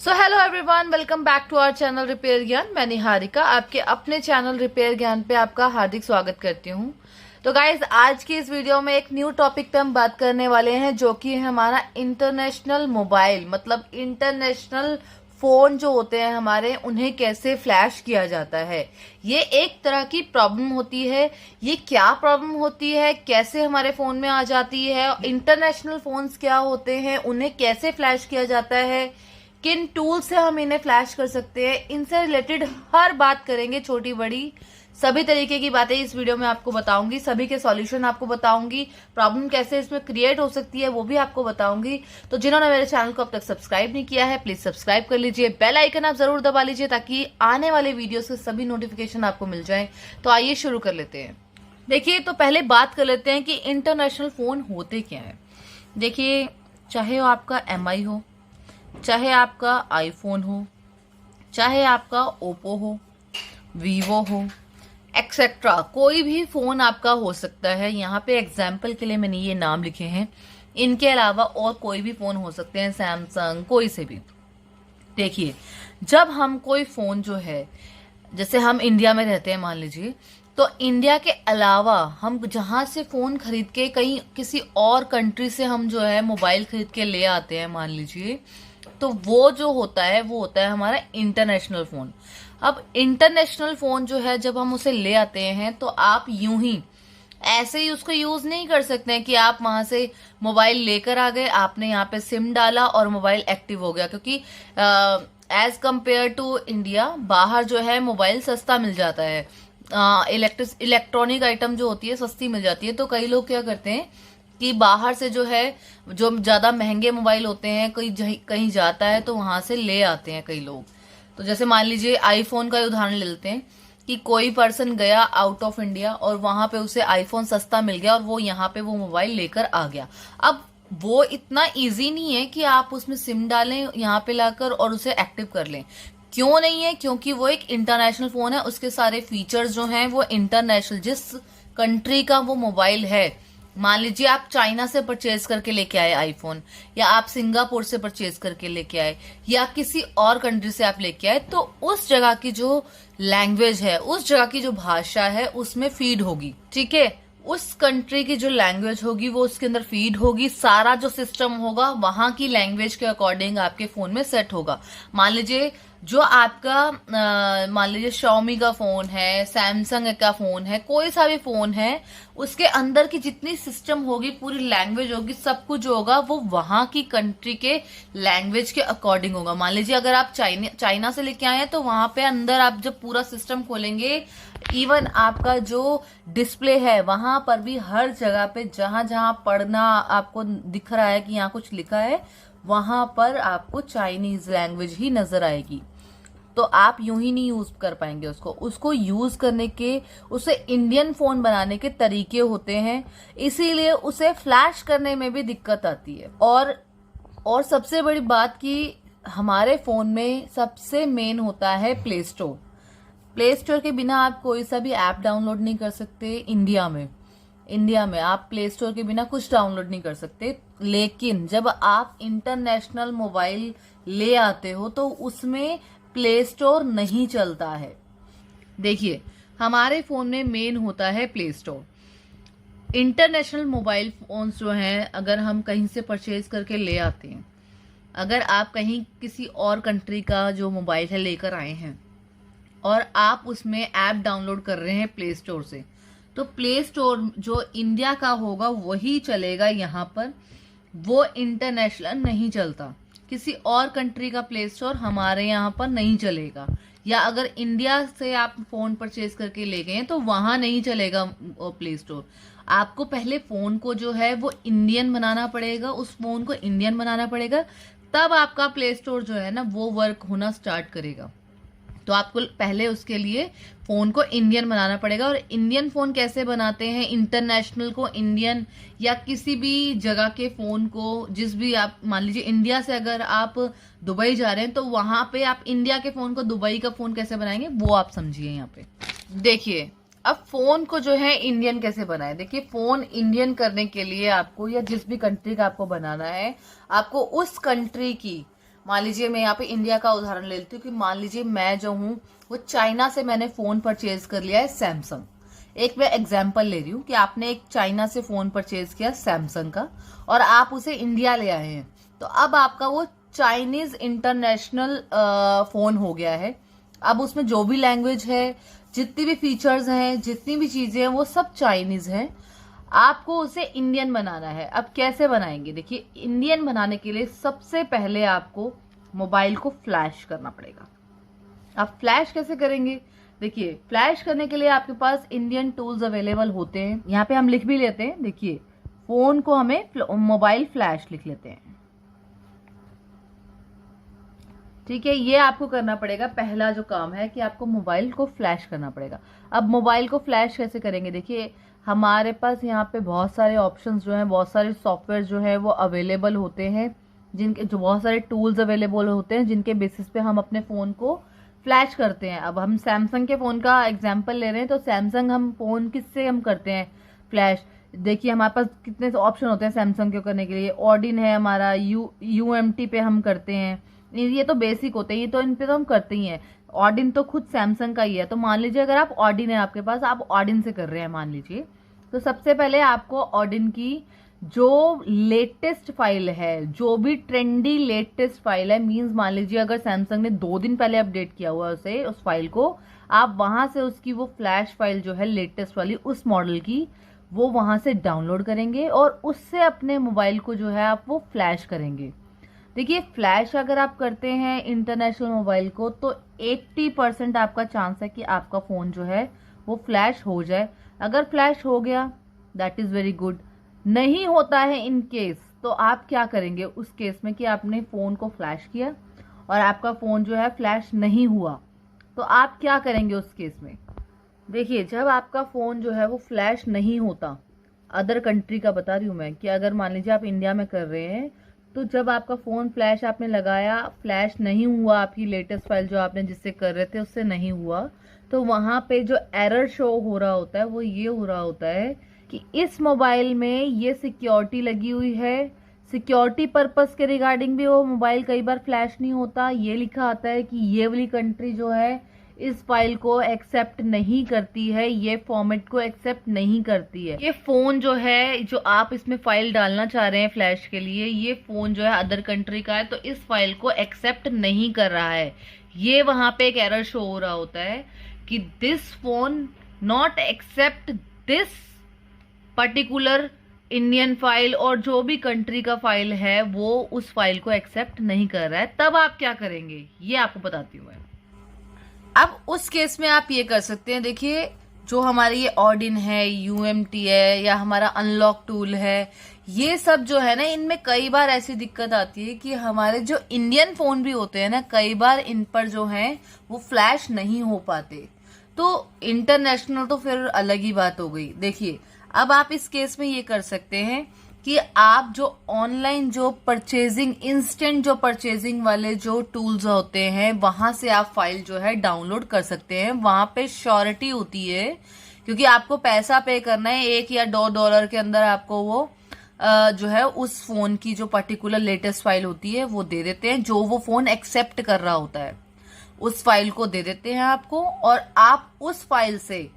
So hello everyone, welcome back to our channel repair Gyan. मैं निहारिका आपके अपने चैनल रिपेयर ज्ञान पे आपका हार्दिक स्वागत करती हूँ। तो गाइज, आज की इस वीडियो में एक न्यू टॉपिक पे हम बात करने वाले हैं, जो कि है हमारा इंटरनेशनल मोबाइल, मतलब इंटरनेशनल फोन जो होते हैं हमारे, उन्हें कैसे फ्लैश किया जाता है। ये एक तरह की प्रॉब्लम होती है। ये क्या प्रॉब्लम होती है, कैसे हमारे फोन में आ जाती है, इंटरनेशनल फोन्स क्या होते हैं, उन्हें कैसे फ्लैश किया जाता है, किन टूल से हम इन्हें फ्लैश कर सकते हैं, इनसे रिलेटेड हर बात करेंगे। छोटी बड़ी सभी तरीके की बातें इस वीडियो में आपको बताऊंगी, सभी के सॉल्यूशन आपको बताऊंगी, प्रॉब्लम कैसे इसमें क्रिएट हो सकती है वो भी आपको बताऊंगी। तो जिन्होंने मेरे चैनल को अब तक सब्सक्राइब नहीं किया है, प्लीज सब्सक्राइब कर लीजिए, बेल आइकन आप जरूर दबा लीजिए ताकि आने वाले वीडियोस के सभी नोटिफिकेशन आपको मिल जाए। तो आइए शुरू कर लेते हैं। देखिए, तो पहले बात कर लेते हैं कि इंटरनेशनल फोन होते क्या है। देखिए, चाहे वो आपका MI हो, चाहे आपका आईफोन हो, चाहे आपका ओप्पो हो, वीवो हो, एक्सेट्रा, कोई भी फोन आपका हो सकता है। यहाँ पे एग्जाम्पल के लिए मैंने ये नाम लिखे हैं। इनके अलावा और कोई भी फोन हो सकते हैं, सैमसंग, कोई से भी। देखिए, जब हम कोई फोन जो है, जैसे हम इंडिया में रहते हैं मान लीजिए, तो इंडिया के अलावा हम जहां से फोन खरीद के कहीं किसी और कंट्री से हम जो है मोबाइल खरीद के ले आते हैं मान लीजिए, तो वो जो होता है वो होता है हमारा इंटरनेशनल फोन। अब इंटरनेशनल फोन जो है, जब हम उसे ले आते हैं तो आप यूं ही ऐसे ही उसको यूज नहीं कर सकते हैं कि आप वहां से मोबाइल लेकर आ गए, आपने यहाँ पे सिम डाला और मोबाइल एक्टिव हो गया। क्योंकि एज कंपेयर टू इंडिया, बाहर जो है मोबाइल सस्ता मिल जाता है, इलेक्ट्रॉनिक आइटम जो होती है सस्ती मिल जाती है। तो कई लोग क्या करते हैं कि बाहर से जो है, जो ज्यादा महंगे मोबाइल होते हैं, कोई कहीं जाता है तो वहां से ले आते हैं कई लोग। तो जैसे मान लीजिए आईफोन का उदाहरण ले लेते हैं कि कोई पर्सन गया आउट ऑफ इंडिया और वहां पे उसे आईफोन सस्ता मिल गया और वो यहाँ पे वो मोबाइल लेकर आ गया। अब वो इतना इजी नहीं है कि आप उसमें सिम डालें यहाँ पे लाकर और उसे एक्टिव कर लें। क्यों नहीं है? क्योंकि वो एक इंटरनेशनल फोन है, उसके सारे फीचर्स जो हैं वो इंटरनेशनल, जिस कंट्री का वो मोबाइल है, मान लीजिए आप चाइना से परचेज करके लेके आए आईफोन, या आप सिंगापुर से परचेज करके लेके आए, या किसी और कंट्री से आप लेके आए, तो उस जगह की जो लैंग्वेज है, उस जगह की जो भाषा है, उसमें फीड होगी। ठीक है, उस कंट्री की जो लैंग्वेज होगी वो उसके अंदर फीड होगी। सारा जो सिस्टम होगा वहां की लैंग्वेज के अकॉर्डिंग आपके फोन में सेट होगा। मान लीजिए जो आपका मान लीजिए Xiaomi का फोन है, सैमसंग का फोन है, कोई सा भी फोन है, उसके अंदर की जितनी सिस्टम होगी, पूरी लैंग्वेज होगी, सब कुछ जो होगा वो वहां की कंट्री के लैंग्वेज के अकॉर्डिंग होगा। मान लीजिए अगर आप चाइना से लेके आए हैं तो वहां पे अंदर आप जब पूरा सिस्टम खोलेंगे, इवन आपका जो डिस्प्ले है वहां पर भी हर जगह पे जहां जहां पढ़ना आपको दिख रहा है कि यहाँ कुछ लिखा है, वहां पर आपको चाइनीज लैंग्वेज ही नजर आएगी। तो आप यूं ही नहीं यूज कर पाएंगे उसको यूज करने के, उसे इंडियन फोन बनाने के तरीके होते हैं, इसीलिए उसे फ्लैश करने में भी दिक्कत आती है। और सबसे बड़ी बात कि हमारे फोन में सबसे मेन होता है प्ले स्टोर। प्ले स्टोर के बिना आप कोई सा भी ऐप डाउनलोड नहीं कर सकते इंडिया में आप प्ले स्टोर के बिना कुछ डाउनलोड नहीं कर सकते। लेकिन जब आप इंटरनेशनल मोबाइल ले आते हो तो उसमें प्ले स्टोर नहीं चलता है। देखिए, हमारे फोन में मेन होता है play store. International mobile phones जो हैं, अगर हम कहीं से परचेज करके ले आते हैं, अगर आप कहीं किसी और कंट्री का जो मोबाइल है लेकर आए हैं और आप उसमें ऐप डाउनलोड कर रहे हैं प्ले स्टोर से, तो प्ले स्टोर जो इंडिया का होगा वही चलेगा यहाँ पर, वो इंटरनेशनल नहीं चलता। किसी और कंट्री का प्ले स्टोर हमारे यहाँ पर नहीं चलेगा। या अगर इंडिया से आप फोन परचेज करके ले गए हैं तो वहां नहीं चलेगा प्ले स्टोर। आपको पहले फोन को जो है वो इंडियन बनाना पड़ेगा, उस फोन को इंडियन बनाना पड़ेगा, तब आपका प्ले स्टोर जो है ना वो वर्क होना स्टार्ट करेगा। तो आपको पहले उसके लिए फोन को इंडियन बनाना पड़ेगा। और इंडियन फोन कैसे बनाते हैं? इंटरनेशनल को इंडियन, या किसी भी जगह के फोन को, जिस भी आप मान लीजिए इंडिया से अगर आप दुबई जा रहे हैं तो वहां पे आप इंडिया के फोन को दुबई का फोन कैसे बनाएंगे वो आप समझिए। यहाँ पे देखिए, अब फोन को जो है इंडियन कैसे बनाए। देखिए, फोन इंडियन करने के लिए आपको, या जिस भी कंट्री का आपको बनाना है, आपको उस कंट्री की मान लीजिए मैं यहाँ पे इंडिया का उदाहरण ले लेती हूँ कि मान लीजिए मैं जो हूँ वो चाइना से मैंने फोन परचेज कर लिया है सैमसंग। एक मैं एग्जाम्पल ले रही हूँ कि आपने एक चाइना से फोन परचेज किया सैमसंग का और आप उसे इंडिया ले आए हैं, तो अब आपका वो चाइनीज इंटरनेशनल फोन हो गया है। अब उसमें जो भी लैंग्वेज है, जितनी भी फीचर्स हैं, जितनी भी चीजें हैं, वो सब चाइनीज हैं। आपको उसे इंडियन बनाना है। अब कैसे बनाएंगे? देखिए, इंडियन बनाने के लिए सबसे पहले आपको मोबाइल को फ्लैश करना पड़ेगा। आप फ्लैश कैसे करेंगे? देखिए, फ्लैश करने के लिए आपके पास इंडियन टूल्स अवेलेबल होते हैं। यहाँ पे हम लिख भी लेते हैं। देखिए, फोन को हमें मोबाइल फ्लैश लिख लेते हैं। ठीक है, ये आपको करना पड़ेगा। पहला जो काम है कि आपको मोबाइल को फ्लैश करना पड़ेगा। अब मोबाइल को फ्लैश कैसे करेंगे? देखिए, हमारे पास यहाँ पे बहुत सारे ऑप्शंस जो हैं, बहुत सारे सॉफ्टवेयर जो है वो अवेलेबल होते हैं, जिनके जो बहुत सारे टूल्स अवेलेबल होते हैं जिनके बेसिस पे हम अपने फ़ोन को फ्लैश करते हैं। अब हम सैमसंग के फ़ोन का एग्जाम्पल ले रहे हैं, तो सैमसंग हम फ़ोन किससे हम करते हैं फ्लैश? देखिए, हमारे पास कितने ऑप्शन होते हैं सैमसंग के करने के लिए। ऑडिन है हमारा, यूएमटी पे हम करते हैं। ये तो बेसिक होते हैं, ये तो इन पे तो हम करते ही हैं। ऑडिन तो खुद सैमसंग का ही है। तो मान लीजिए अगर आप ऑडिन है आपके पास, आप ऑडिन से कर रहे हैं मान लीजिए, तो सबसे पहले आपको ऑडिन की जो लेटेस्ट फाइल है, जो भी ट्रेंडी लेटेस्ट फाइल है, मींस मान लीजिए अगर सैमसंग ने 2 दिन पहले अपडेट किया हुआ उसे, उस फाइल को, आप वहां से उसकी वो फ्लैश फाइल जो है लेटेस्ट वाली उस मॉडल की, वो वहां से डाउनलोड करेंगे और उससे अपने मोबाइल को जो है आप वो फ्लैश करेंगे। देखिए, फ्लैश अगर आप करते हैं इंटरनेशनल मोबाइल को, तो 80% आपका चांस है कि आपका फ़ोन जो है वो फ्लैश हो जाए। अगर फ्लैश हो गया, दैट इज़ वेरी गुड। नहीं होता है इन केस, तो आप क्या करेंगे उस केस में कि आपने फ़ोन को फ्लैश किया और आपका फ़ोन जो है फ्लैश नहीं हुआ, तो आप क्या करेंगे उस केस में? देखिए, जब आपका फ़ोन जो है वो फ्लैश नहीं होता, अदर कंट्री का बता रही हूँ मैं, कि अगर मान लीजिए आप इंडिया में कर रहे हैं, तो जब आपका फ़ोन फ्लैश आपने लगाया, फ्लैश नहीं हुआ, आपकी लेटेस्ट फाइल जो आपने जिससे कर रहे थे उससे नहीं हुआ, तो वहाँ पे जो एरर शो हो रहा होता है वो ये हो रहा होता है कि इस मोबाइल में ये सिक्योरिटी लगी हुई है। सिक्योरिटी पर्पस के रिगार्डिंग भी वो मोबाइल कई बार फ्लैश नहीं होता। ये लिखा आता है कि ये वाली कंट्री जो है इस फाइल को एक्सेप्ट नहीं करती है, ये फॉर्मेट को एक्सेप्ट नहीं करती है। ये फोन जो है, जो आप इसमें फाइल डालना चाह रहे हैं फ्लैश के लिए, ये फोन जो है अदर कंट्री का है, तो इस फाइल को एक्सेप्ट नहीं कर रहा है। ये वहां पे एक एरर शो हो रहा होता है कि this phone not accept this particular Indian file, और जो भी कंट्री का फाइल है वो उस फाइल को एक्सेप्ट नहीं कर रहा है। तब आप क्या करेंगे ये आपको बताती हूँ मैं। अब उस केस में आप ये कर सकते हैं। देखिए, जो हमारी ये ऑडिन है, यूएमटी है, या हमारा अनलॉक टूल है, ये सब जो है ना, इनमें कई बार ऐसी दिक्कत आती है कि हमारे जो इंडियन फोन भी होते हैं ना, कई बार इन पर जो है वो फ्लैश नहीं हो पाते। तो इंटरनेशनल तो फिर अलग ही बात हो गई। देखिए, अब आप इस केस में ये कर सकते हैं कि आप जो ऑनलाइन जो परचेजिंग, इंस्टेंट जो परचेजिंग वाले जो टूल्स होते हैं, वहां से आप फाइल जो है डाउनलोड कर सकते हैं। वहां पे श्योरिटी होती है, क्योंकि आपको पैसा पे करना है, $1 या $2 के अंदर आपको वो जो है उस फोन की जो पर्टिकुलर लेटेस्ट फाइल होती है वो दे देते हैं, जो वो फोन एक्सेप्ट कर रहा होता है उस फाइल को दे देते हैं आपको, और आप उस फाइल से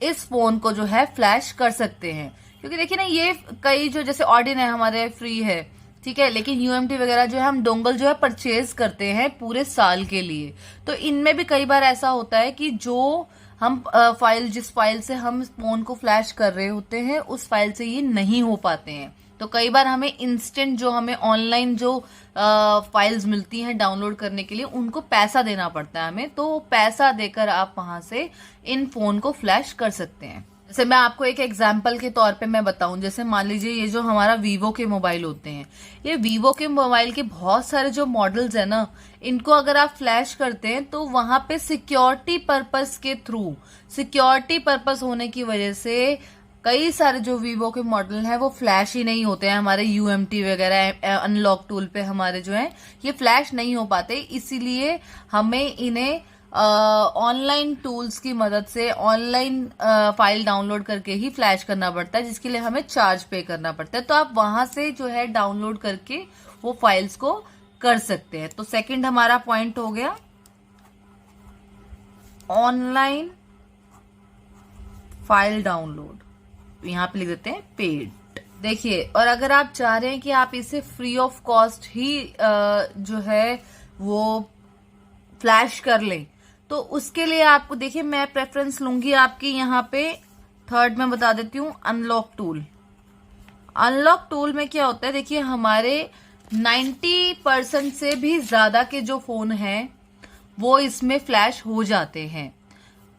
इस फोन को जो है फ्लैश कर सकते हैं। क्योंकि देखिए ना, ये कई जो जैसे ऑडिन है हमारे फ्री है, ठीक है, लेकिन यूएमटी वगैरह जो है हम डोंगल जो है परचेज करते हैं पूरे साल के लिए। तो इनमें भी कई बार ऐसा होता है कि जो हम फाइल, जिस फाइल से हम फोन को फ्लैश कर रहे होते हैं, उस फाइल से ये नहीं हो पाते हैं। तो कई बार हमें इंस्टेंट जो हमें ऑनलाइन जो फाइल्स मिलती हैं डाउनलोड करने के लिए, उनको पैसा देना पड़ता है हमें। तो पैसा देकर आप वहां से इन फोन को फ्लैश कर सकते हैं। जैसे मैं आपको एक एग्जाम्पल के तौर पे मैं बताऊं, जैसे मान लीजिए ये जो हमारा वीवो के मोबाइल होते हैं, ये वीवो के मोबाइल के बहुत सारे जो मॉडल्स है ना, इनको अगर आप फ्लैश करते हैं तो वहां पे सिक्योरिटी पर्पस के थ्रू, सिक्योरिटी पर्पस होने की वजह से कई सारे जो वीवो के मॉडल हैं वो फ्लैश ही नहीं होते हैं। हमारे यूएमटी वगैरह, अनलॉक टूल पे हमारे जो है ये फ्लैश नहीं हो पाते। इसीलिए हमें इन्हें ऑनलाइन टूल्स की मदद से ऑनलाइन फाइल डाउनलोड करके ही फ्लैश करना पड़ता है, जिसके लिए हमें चार्ज पे करना पड़ता है। तो आप वहां से जो है डाउनलोड करके वो फाइल्स को कर सकते हैं। तो सेकंड हमारा पॉइंट हो गया ऑनलाइन फाइल डाउनलोड। यहां पे लिख देते हैं पेड। देखिए, और अगर आप चाह रहे हैं कि आप इसे फ्री ऑफ कॉस्ट ही जो है वो फ्लैश कर लें, तो उसके लिए आपको देखिए मैं प्रेफरेंस लूंगी आपकी यहाँ पे थर्ड में बता देती हूँ अनलॉक टूल। अनलॉक टूल में क्या होता है, देखिए हमारे 90% से भी ज्यादा के जो फोन हैं वो इसमें फ्लैश हो जाते हैं।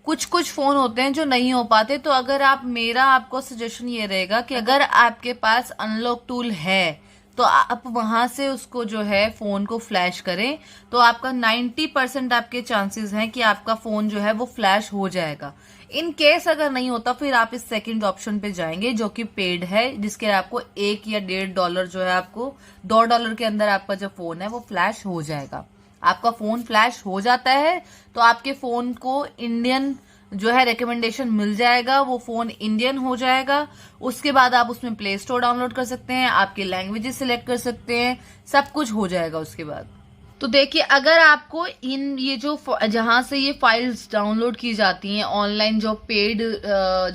कुछ कुछ फोन होते हैं जो नहीं हो पाते। तो अगर आप मेरा आपको सजेशन ये रहेगा कि अगर आपके पास अनलॉक टूल है तो आप वहां से उसको जो है फोन को फ्लैश करें, तो आपका 90% आपके चांसेस हैं कि आपका फोन जो है वो फ्लैश हो जाएगा। इन केस अगर नहीं होता फिर आप इस सेकंड ऑप्शन पे जाएंगे जो कि पेड है, जिसके आपको $1 या $1.5 जो है आपको $2 के अंदर आपका जो फोन है वो फ्लैश हो जाएगा। आपका फोन फ्लैश हो जाता है तो आपके फोन को इंडियन जो है रिकमेंडेशन मिल जाएगा, वो फोन इंडियन हो जाएगा। उसके बाद आप उसमें प्ले स्टोर डाउनलोड कर सकते हैं, आपके लैंग्वेजेस सिलेक्ट कर सकते हैं, सब कुछ हो जाएगा उसके बाद। तो देखिए, अगर आपको इन ये जो जहां से ये फाइल्स डाउनलोड की जाती हैं ऑनलाइन, जो पेड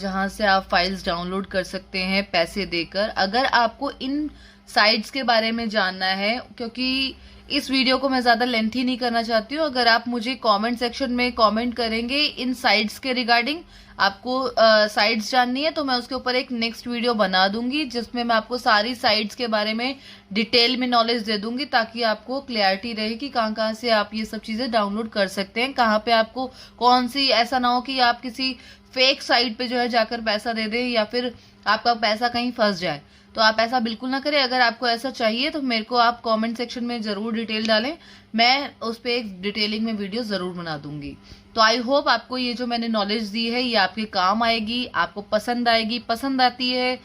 जहां से आप फाइल्स डाउनलोड कर सकते हैं पैसे देकर, अगर आपको इन साइट्स के बारे में जानना है, क्योंकि इस वीडियो को मैं ज्यादा लेंथी नहीं करना चाहती हूँ, अगर आप मुझे कमेंट सेक्शन में कमेंट करेंगे इन साइट्स के रिगार्डिंग, आपको साइट्स जाननी है, तो मैं उसके ऊपर एक नेक्स्ट वीडियो बना दूंगी जिसमें मैं आपको सारी साइट्स के बारे में डिटेल में नॉलेज दे दूंगी, ताकि आपको क्लियरिटी रहे कि कहाँ कहाँ से आप ये सब चीजें डाउनलोड कर सकते हैं, कहाँ पे आपको कौन सी, ऐसा ना हो कि आप किसी फेक साइट पे जो है जाकर पैसा दे दें या फिर आपका पैसा कहीं फंस जाए। तो आप ऐसा बिल्कुल ना करें। अगर आपको ऐसा चाहिए तो मेरे को आप कमेंट सेक्शन में जरूर डिटेल डालें, मैं उस पर एक डिटेलिंग में वीडियो जरूर बना दूंगी। तो आई होप आपको ये जो मैंने नॉलेज दी है ये आपके काम आएगी, आपको पसंद आएगी। पसंद आती है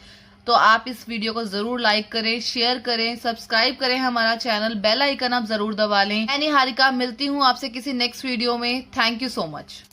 तो आप इस वीडियो को जरूर लाइक करें, शेयर करें, सब्सक्राइब करें हमारा चैनल, बेल आइकन आप जरूर दबा लें। मैं निहारिका मिलती हूँ आपसे किसी नेक्स्ट वीडियो में। Thank you so much.